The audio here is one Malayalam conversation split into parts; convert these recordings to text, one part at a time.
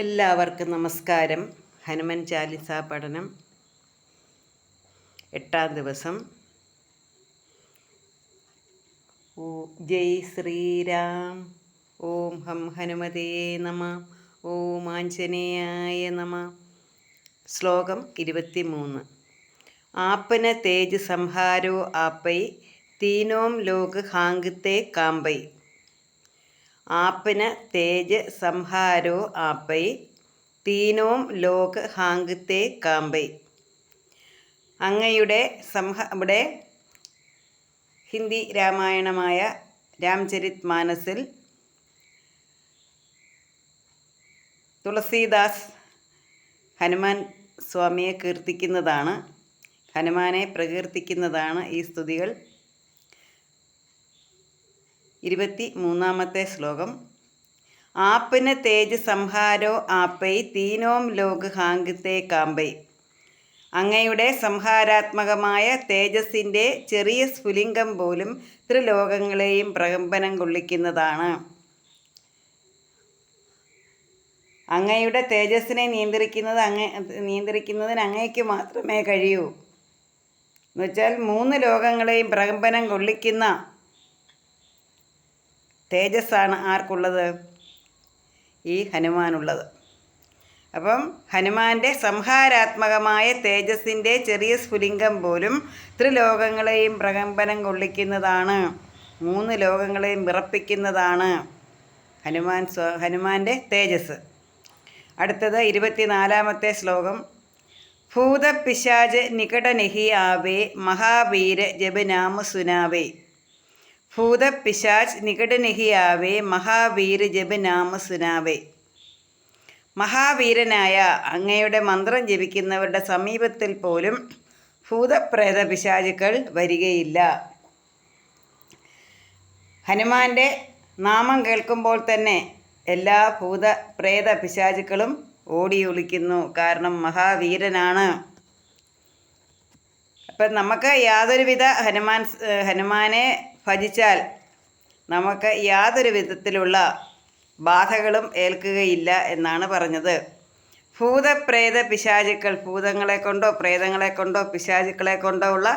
എല്ലാവർക്കും നമസ്കാരം. ഹനുമാൻ ചാലിസ പഠനം 8-ാം ദിവസം. ജയ് ശ്രീരാം. ഓം ഹം ഹനുമതേ നമ. ഓം ആഞ്ജനേയായ നമ. ശ്ലോകം 23. ആപ്പന തേജ് സംഹാരോ ആപ്പൈ തീനോം ലോക് ഹാങ്ക്തേ കാമ്പൈ. ആപ്പന തേജ് സംഹാരോ ആപ്പൈ തീനോം ലോക് ഹാങ്ക്തേ കാമ്പൈ. അങ്ങയുടെ ഇവിടെ ഹിന്ദി രാമായണമായ രാംചരിത് മാനസിൽ തുളസീദാസ് ഹനുമാൻ സ്വാമിയെ കീർത്തിക്കുന്നതാണ്, ഹനുമാനെ പ്രകീർത്തിക്കുന്നതാണ് ഈ സ്തുതികൾ. 23-ാമത്തെ ശ്ലോകം. ആപ്പന തേജ് സംഹാരോ ആപ്പൈ തീനോം ലോക് ഹാങ്ക്തേ കാമ്പൈ. അങ്ങയുടെ സംഹാരാത്മകമായ തേജസ്സിൻ്റെ ചെറിയ സ്ഫുലിംഗം പോലും ത്രിലോകങ്ങളെയും പ്രകമ്പനം കൊള്ളിക്കുന്നതാണ്. അങ്ങയുടെ തേജസ്സിനെ നിയന്ത്രിക്കുന്നതിന് അങ്ങയ്ക്ക് മാത്രമേ കഴിയൂ. എന്നുവെച്ചാൽ 3 ലോകങ്ങളെയും പ്രകമ്പനം കൊള്ളിക്കുന്ന തേജസ്സാണ് ആർക്കുള്ളത്? ഈ ഹനുമാനുള്ളത്. അപ്പം ഹനുമാൻ്റെ സംഹാരാത്മകമായ തേജസ്സിൻ്റെ ചെറിയ സ്ഫുലിംഗം പോലും ത്രിലോകങ്ങളെയും പ്രകമ്പനം കൊള്ളിക്കുന്നതാണ്, 3 ലോകങ്ങളെയും വിറപ്പിക്കുന്നതാണ് ഹനുമാൻ്റെ തേജസ്. അടുത്തത് 24-ാമത്തെ ശ്ലോകം. ഭൂതപിശാച് നികടനഹി ആവേ മഹാവീര ജപനാമ സുനാവേ. ഭൂതപിശാച് നികടനഹി ആവേ മഹാവീര ജപനാമ സുനാവേ. മഹാവീരനായ അങ്ങയുടെ മന്ത്രം ജപിക്കുന്നവരുടെ സമീപത്തിൽ പോലും ഭൂതപ്രേത പിശാചുക്കൾ വരികയില്ല. ഹനുമാൻ്റെ നാമം കേൾക്കുമ്പോൾ തന്നെ എല്ലാ ഭൂതപ്രേത പിശാചുക്കളും ഓടിയൊളിക്കുന്നു, കാരണം മഹാവീരനാണ്. അപ്പം നമുക്ക് യാതൊരുവിധ ഹനുമാനെ ഭജിച്ചാൽ നമുക്ക് യാതൊരു വിധത്തിലുള്ള ബാധകളും ഏൽക്കുകയില്ല എന്നാണ് പറഞ്ഞത്. ഭൂതപ്രേത പിശാചുക്കൾ, ഭൂതങ്ങളെ കൊണ്ടോ പ്രേതങ്ങളെ കൊണ്ടോ പിശാചുക്കളെ കൊണ്ടോ ഉള്ള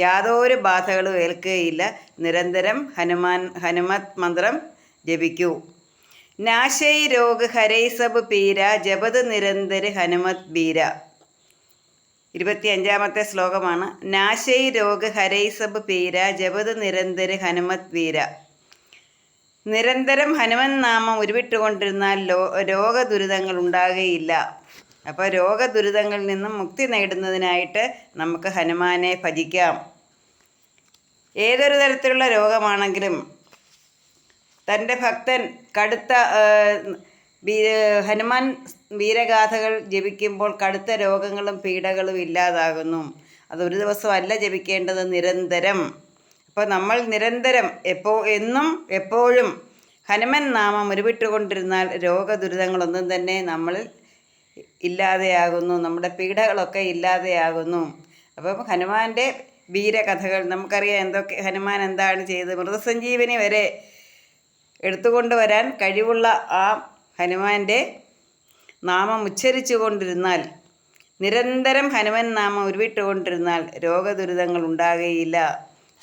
യാതൊരു ബാധകളും ഏൽക്കുകയില്ല. നിരന്തരം ഹനുമത് മന്ത്രം ജപിക്കൂ. നാശൈ രോഗ് ഹരൈ സബ് പീര ജപത് നിരന്തര ഹനുമത് ബീര. 25-ാമത്തെ ശ്ലോകമാണ്. നാശൈ രോഗ് ഹരൈ സബ് പീര ജപത് നിരന്തര ഹനുമത് വീര. നിരന്തരം ഹനുമൻ നാമം ഉരുവിട്ടുകൊണ്ടിരുന്നാൽ രോഗദുരിതങ്ങൾ ഉണ്ടാകുകയില്ല. അപ്പോൾ രോഗദുരിതങ്ങളിൽ നിന്നും മുക്തി നേടുന്നതിനായിട്ട് നമുക്ക് ഹനുമാനെ ഭജിക്കാം. ഏതൊരു തരത്തിലുള്ള രോഗമാണെങ്കിലും തൻ്റെ ഭക്തൻ കടുത്ത ഹനുമാൻ വീരഗാഥകൾ ജപിക്കുമ്പോൾ കടുത്ത രോഗങ്ങളും പീഡകളും ഇല്ലാതാകുന്നു. അതൊരു ദിവസമല്ല ജപിക്കേണ്ടത്, നിരന്തരം. അപ്പോൾ നമ്മൾ നിരന്തരം എന്നും എപ്പോഴും ഹനുമൻ നാമം ഉരുവിട്ടുകൊണ്ടിരുന്നാൽ രോഗദുരിതങ്ങളൊന്നും തന്നെ നമ്മൾ ഇല്ലാതെയാകുന്നു, നമ്മുടെ പീഡകളൊക്കെ ഇല്ലാതെയാകുന്നു. അപ്പം ഹനുമാൻ്റെ വീരകഥകൾ നമുക്കറിയാം. എന്തൊക്കെ ഹനുമാൻ എന്താണ് ചെയ്തത്? മൃതസഞ്ജീവനി വരെ എടുത്തുകൊണ്ട് വരാൻ കഴിവുള്ള ആ ഹനുമാൻ്റെ നാമം ഉച്ചരിച്ചു കൊണ്ടിരുന്നാൽ, നിരന്തരം ഹനുമൻ നാമം ഉരുവിട്ടുകൊണ്ടിരുന്നാൽ രോഗദുരിതങ്ങൾ ഉണ്ടാകുകയില്ല.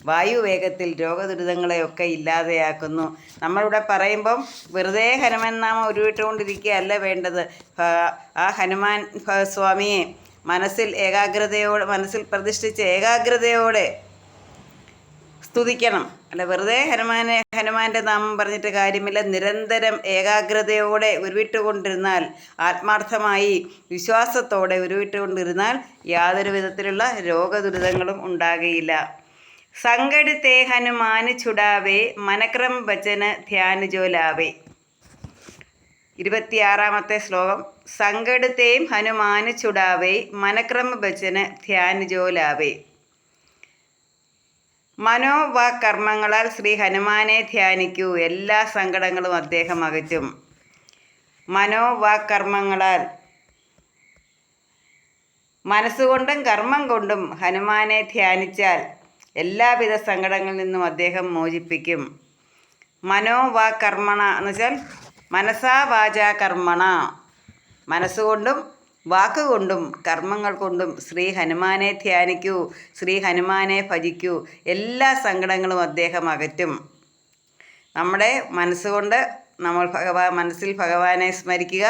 വായുവേഗത്തിൽ രോഗദുരിതങ്ങളെയൊക്കെ ഇല്ലാതെയാക്കുന്നു. നമ്മളിവിടെ പറയുമ്പം വെറുതെ ഹനുമൻ നാമം ഉരുവിട്ടുകൊണ്ടിരിക്കുകയല്ല വേണ്ടത്. ആ ഹനുമാൻ സ്വാമിയെ മനസ്സിൽ പ്രതിഷ്ഠിച്ച് ഏകാഗ്രതയോടെ സ്തുതിക്കണം. അല്ല വെറുതെ ഹനുമാൻ്റെ നാമം പറഞ്ഞിട്ട് കാര്യമില്ല. നിരന്തരം ഏകാഗ്രതയോടെ ഉരുവിട്ടുകൊണ്ടിരുന്നാൽ, ആത്മാർത്ഥമായി വിശ്വാസത്തോടെ ഉരുവിട്ടുകൊണ്ടിരുന്നാൽ യാതൊരു വിധത്തിലുള്ള രോഗദുരിതങ്ങളും ഉണ്ടാകുകയില്ല. സംഘടിതേ ഹനുമാന് ചുടാവേ മനക്രം വചന ധ്യാനുജോലാവേ. 26-ാമത്തെ ശ്ലോകം. സംഘടിതേം ഹനുമാന് ചുടാവേ മനക്രം വചന ധ്യാനുജോലാവേ. മനോവാകർമ്മങ്ങളാൽ ശ്രീ ഹനുമാനെ ധ്യാനിക്കൂ, എല്ലാ സങ്കടങ്ങളും അദ്ദേഹം അകറ്റും. മനോവാകർമ്മങ്ങളാൽ, മനസ്സുകൊണ്ടും കർമ്മം കൊണ്ടും ഹനുമാനെ ധ്യാനിച്ചാൽ എല്ലാവിധ സങ്കടങ്ങളിൽ നിന്നും അദ്ദേഹം മോചിപ്പിക്കും. മനോവാകർമ്മണ എന്ന് വെച്ചാൽ മനസാ വാചാ കർമ്മണ മനസ്സുകൊണ്ടും വാക്കുകൊണ്ടും കർമ്മങ്ങൾ കൊണ്ടും ശ്രീ ഹനുമാനെ ധ്യാനിക്കൂ, ശ്രീ ഹനുമാനെ ഭജിക്കൂ. എല്ലാ സങ്കടങ്ങളും അദ്ദേഹം അകറ്റും. നമ്മുടെ മനസ്സുകൊണ്ട് നമ്മൾ മനസ്സിൽ ഭഗവാനെ സ്മരിക്കുക,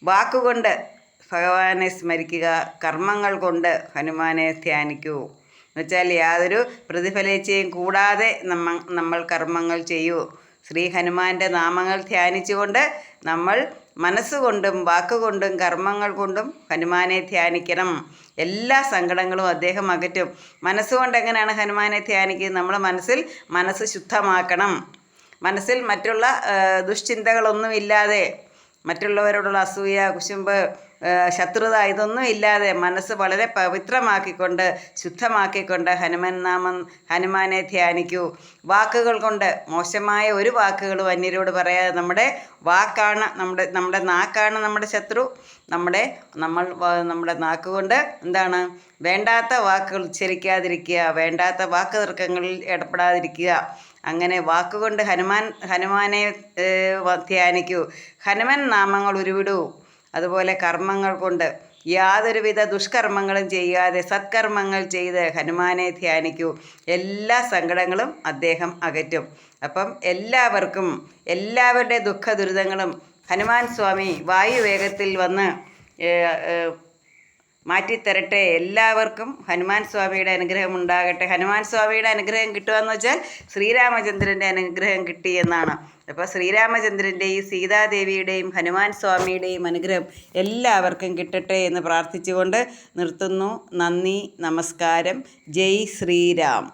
വാക്കുകൊണ്ട് ഭഗവാനെ സ്മരിക്കുക, കർമ്മങ്ങൾ കൊണ്ട് ഹനുമാനെ ധ്യാനിക്കൂ. എന്നുവെച്ചാൽ യാതൊരു പ്രതിഫലേച്ഛയും കൂടാതെ നമ്മൾ കർമ്മങ്ങൾ ചെയ്യൂ. ശ്രീ ഹനുമാൻ്റെ നാമങ്ങൾ ധ്യാനിച്ചുകൊണ്ട് നമ്മൾ മനസ്സുകൊണ്ടും വാക്കുകൊണ്ടും കർമ്മങ്ങൾ കൊണ്ടും ഹനുമാനെ ധ്യാനിക്കണം. എല്ലാ സങ്കടങ്ങളും അദ്ദേഹം അകറ്റും. മനസ്സുകൊണ്ട് എങ്ങനെയാണ് ഹനുമാനെ ധ്യാനിക്കുന്നത്? നമ്മൾ മനസ്സ് ശുദ്ധമാക്കണം. മനസ്സിൽ മറ്റുള്ള ദുശ്ചിന്തകളൊന്നുമില്ലാതെ, മറ്റുള്ളവരോടുള്ള അസൂയ, കുശുമ്പ്, ശത്രുത ഇതൊന്നും ഇല്ലാതെ മനസ്സ് വളരെ പവിത്രമാക്കിക്കൊണ്ട് ശുദ്ധമാക്കിക്കൊണ്ട് ഹനുമാനെ ധ്യാനിക്കൂ. വാക്കുകൾ കൊണ്ട് മോശമായ ഒരു വാക്കുകളും അന്യരോട് പറയാതെ, നമ്മുടെ നാക്കാണ് നമ്മുടെ ശത്രു. നമ്മുടെ നാക്കുകൊണ്ട് എന്താണ്? വേണ്ടാത്ത വാക്കുകൾ ഉച്ചരിക്കാതിരിക്കുക, വേണ്ടാത്ത വാക്ക് തർക്കങ്ങളിൽ ഏർപ്പെടാതിരിക്കുക. അങ്ങനെ വാക്കുകൊണ്ട് ഹനുമാനെ ധ്യാനിക്കൂ. ഹനുമാൻ നാമങ്ങൾ ഉരുവിടൂ. അതുപോലെ കർമ്മങ്ങൾ കൊണ്ട് യാതൊരുവിധ ദുഷ്കർമ്മങ്ങളും ചെയ്യാതെ സത്കർമ്മങ്ങൾ ചെയ്ത് ഹനുമാനെ ധ്യാനിക്കൂ. എല്ലാ സങ്കടങ്ങളും അദ്ദേഹം അകറ്റും. അപ്പം എല്ലാവരുടെ ദുഃഖ ദുരിതങ്ങളും ഹനുമാൻ സ്വാമി വായുവേഗത്തിൽ വന്ന് മാറ്റിത്തരട്ടെ. എല്ലാവർക്കും ഹനുമാൻ സ്വാമിയുടെ അനുഗ്രഹം ഉണ്ടാകട്ടെ. ഹനുമാൻ സ്വാമിയുടെ അനുഗ്രഹം കിട്ടുകയെന്ന് വെച്ചാൽ ശ്രീരാമചന്ദ്രൻ്റെ അനുഗ്രഹം കിട്ടിയെന്നാണ്. അപ്പോൾ ശ്രീരാമചന്ദ്രൻ്റെയും സീതാദേവിയുടെയും ഹനുമാൻ സ്വാമിയുടെയും അനുഗ്രഹം എല്ലാവർക്കും കിട്ടട്ടെ എന്ന് പ്രാർത്ഥിച്ചുകൊണ്ട് നിർത്തുന്നു. നന്ദി, നമസ്കാരം. ജയ് ശ്രീരാം.